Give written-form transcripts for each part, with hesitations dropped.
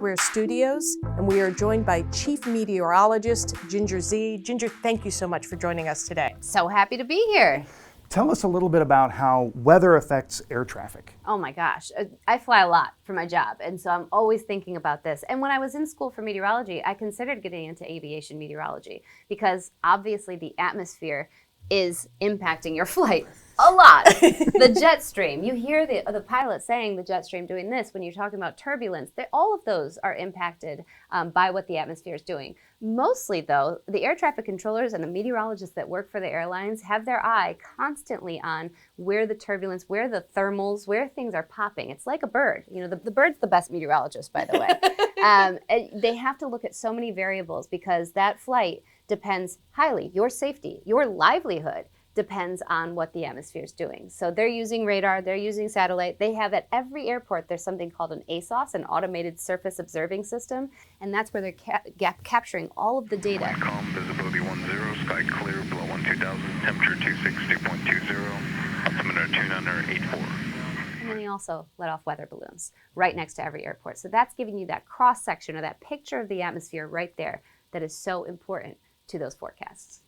We're Studios, and we are joined by Chief Meteorologist Ginger Zee. Ginger, thank you so much for joining us today. So happy to be here. Tell us a little bit about how weather affects air traffic. Oh my gosh, I fly a lot for my job, and so I'm always thinking about this. And when I was in school for meteorology, I considered getting into aviation meteorology because obviously the atmosphere is impacting your flight a lot. The jet stream, you hear the pilot saying the jet stream doing this when you're talking about turbulence. All of those are impacted by what the atmosphere is doing. Mostly though, the air traffic controllers and the meteorologists that work for the airlines have their eye constantly on where the turbulence, where the thermals, where things are popping. It's like a bird. You know, the bird's the best meteorologist, by the way. They have to look at so many variables because that flight depends highly, your safety, your livelihood depends on what the atmosphere is doing. So they're using radar, they're using satellite. They have at every airport, there's something called an ASOS, an automated surface observing system, and that's where they're capturing all of the data. Calm, visibility 10, sky clear, below 12,000, temperature 260.20, altimeter 284. And then they also let off weather balloons right next to every airport. So that's giving you that cross section or that picture of the atmosphere right there that is so important to those forecasts.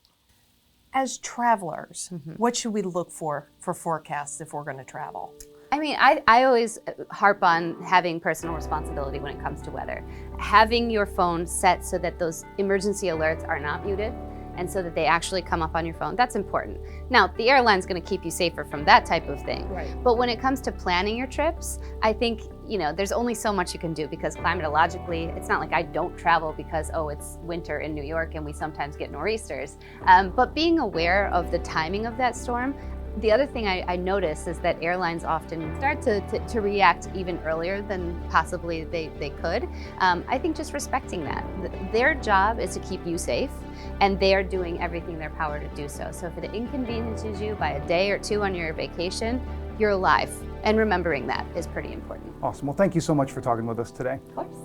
As travelers, what should we look for forecasts if we're going to travel? I mean, I always harp on having personal responsibility when it comes to weather. Having your phone set so that those emergency alerts are not muted and so that they actually come up on your phone, that's important. Now, the airline's gonna keep you safer from that type of thing. Right. But when it comes to planning your trips, I think, you know, there's only so much you can do because climatologically, it's not like I don't travel because, oh, it's winter in New York and we sometimes get nor'easters. But being aware of the timing of that storm, the other thing I notice is that airlines often start to react even earlier than possibly they could. I think just respecting that. Their job is to keep you safe, and they are doing everything in their power to do so. So if it inconveniences you by a day or two on your vacation, you're alive. And remembering that is pretty important. Awesome. Well, thank you so much for talking with us today. Of course.